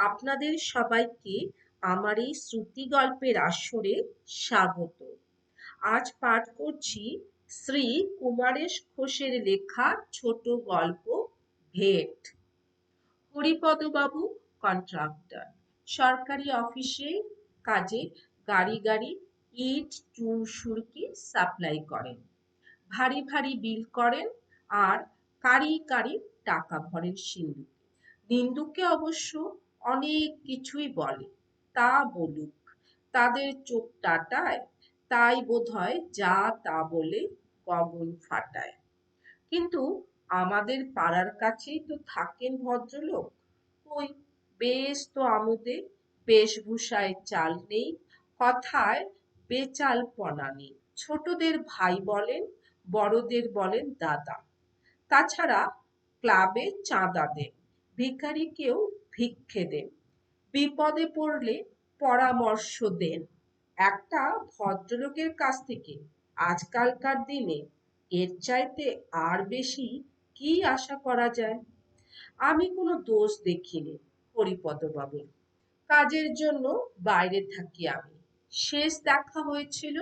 আপনাদের সবাইকে আমার এই শ্রুতি গল্পের আসরে স্বাগত। আজ পাঠ করছি শ্রী কুমারেশ ঘোষের লেখা ছোট গল্প ভেট। হরিপদবাবু কন্ট্রাক্টর, সরকারি অফিসে কাজে গাড়ি গাড়ি ইট চুন সুরকি সাপ্লাই করেন, ভারী ভারী বিল করেন আর কারি কারি টাকা ভরেন সিন্ধুকে। নিন্দুকে অবশ্য অনেক কিছুই বলে, তা বলুক, তাদের চোখ টাটায়, তাই বোধহয় যা তা বলে গগন ফাটায়। কিন্তু আমাদের পাড়ার কাছেই তো থাকেন ভদ্রলোক, ওই বেশ তো আমোদে, বেশভূষায় চাল নেই, কথায় বেচালপনা নেই। ছোটদের ভাই বলেন, বড়দের বলেন দাদা। তাছাড়া ক্লাবে চাঁদা দেন, ভিখারিকেও ভিক্ষে দেন, বিপদে পড়লে পরামর্শ দেন। একটা ভদ্রলোকের কাছ থেকে আজকালকার দিনে এর চাইতে আর বেশি কি আশা করা যায়? আমি কোনো দোষ দেখিনি হরিপদবাবুর। কাজের জন্য বাইরে থাকি আমি। শেষ দেখা হয়েছিল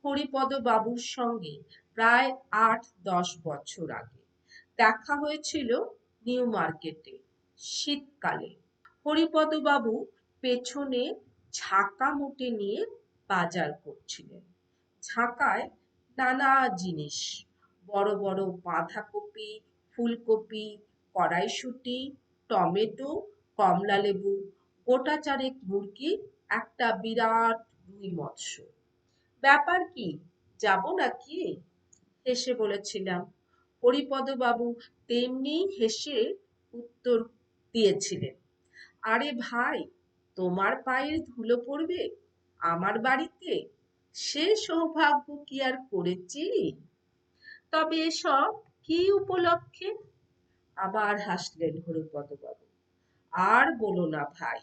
হরিপদবাবুর সঙ্গে প্রায় ৮-১০ বছর আগে। দেখা হয়েছিল নিউ মার্কেটে, শীতকালে। হরিপদবাবু পেছনে ঝাঁকা মুটে নিয়ে বাজার করছিলেন। ঝাঁকায় নানা জিনিস, বড় বড় বাঁধাকপি, ফুলকপি, কড়াইশুঁটি, টমেটো, কমলালেবু, গোটা চারেক মুরগি, একটা বিরাট রুই মৎস্য। ব্যাপার কি, যাব নাকি? হেসে বলেছিলাম। হরিপদবাবু তেমনি হেসে উত্তর দিয়েছিলেন, আরে ভাই, তোমার পায়ের ধুলো পড়বে আমার বাড়িতে, সে সৌভাগ্য কি আর করেছি? তবে এসব কি উপলক্ষে? আবার হাসলেন হরিপদবাবু। আর বলো না ভাই,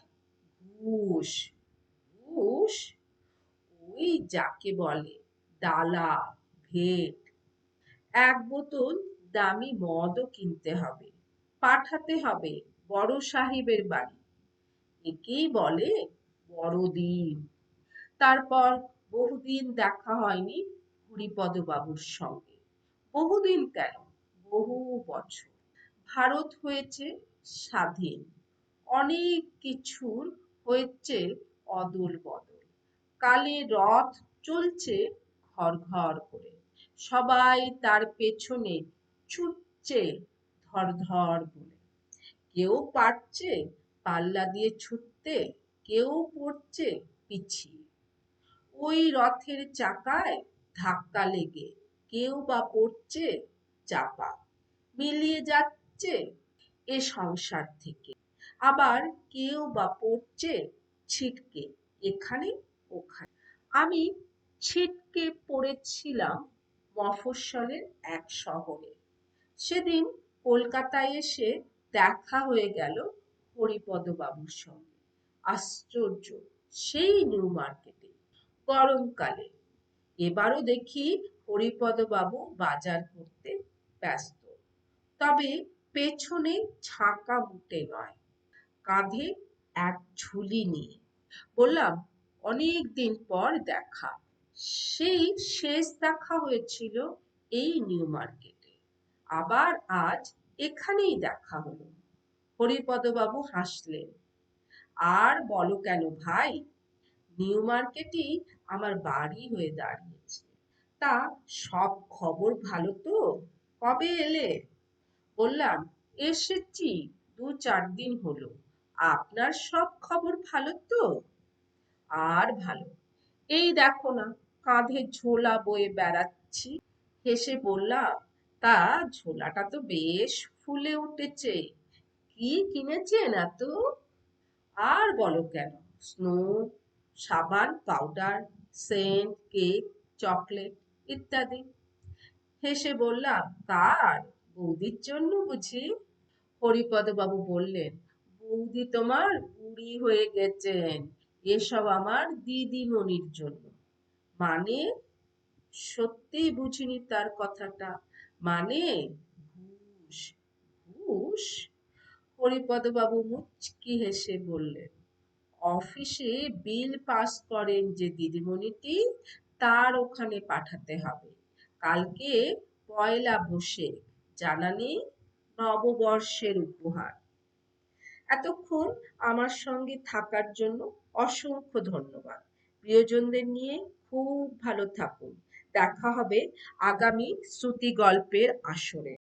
ঘুষ। ঘুষ? ওই যাকে বলে ডালা, ভেট। এক বোতল দামি মদও কিনতে হবে, পাঠাতে হবে বড় সাহেবের বাড়ি। একেই বলে বড়দিন। তারপর বহুদিন দেখা হয়নি হরিপদবাবুর সঙ্গে। বহুদিন কেন, বহু বছর। ভারত হয়েছে স্বাধীন, অনেক কিছুর হয়েছে অদল বদল। কালে রথ চলছে ঘর ঘর করে, সবাই তার পেছনে ছুটছে ধর ধর বলে। কেউ পারছে পাল্লা দিয়ে ছুটতে, কেউ পড়ছে পিছিয়ে। ওই রথের চাকায় ধাক্কা লেগে কেউ বা পড়ছে চাপা, মিলিয়ে যাচ্ছে এ সংসার থেকে। আবার কেউ বা পড়ছে ছিটকে এখানে ওখানে। আমি ছিটকে পড়েছিলাম মফস্বলের এক শহরে। সেদিন কলকাতায় এসে দেখা হয়ে গেল হরিপদবাবুর সঙ্গে। আশ্চর্য, সেই নিউ মার্কেটে, গরমকালে। এবারও দেখি হরিপদবাবু বাজার করতে ব্যস্ত, তবে পেছনে ঝাঁকা মুটে নয়, কাঁধে এক ঝুলি নিয়ে। বললাম, অনেক দিন পর দেখা। সেই শেষ দেখা হয়েছিল এই নিউ মার্কেটে, আবার আজ এখানেই দেখা হলো। হরিপদবাবু হাসলেন। আর বলো কেন ভাই, নিউ মার্কেটেই আমার বাড়ি হয়ে দাঁড়িয়েছে। তা সব খবর ভালো তো? কবে এলে? বললাম, এসেছি ২-৪ দিন হলো। আপনার সব খবর ভালো তো? আর ভালো। এই দেখো না, কাঁধে ঝোলা বয়ে বেড়াচ্ছি। হেসে বললাম, তা ঝোলাটা তো বেশ ফুলে উঠেছে। কি কিনেছেন এত? আর বলো কেন, স্নো, সাবান, পাউডার, সেন্ট, কেক, চকলেট ইত্যাদি। হেসে বললাম, কার? বৌদির জন্য বুঝি? হরিপদবাবু বললেন, বৌদি তোমার বুড়ি হয়ে গেছেন, এসব আমার দিদিমণির জন্য। মানে? সত্যিই বুঝিনি তার কথাটা। মানে ঘুষ। ঘুষ? হরিপদবাবু মুচকি হেসে বললেন, অফিসে বিল পাস করেন যে দিদিমণিটি, তার ওখানে পাঠাতে হবে। কালকে পয়লা বৈশাখ, জানা নেই? নববর্ষের উপহার। এতক্ষণ আমার সঙ্গে থাকার জন্য অসংখ্য ধন্যবাদ। প্রিয়জনদের নিয়ে খুব ভালো থাকুন। দেখা হবে আগামী শ্রুতি গল্পের আসরে।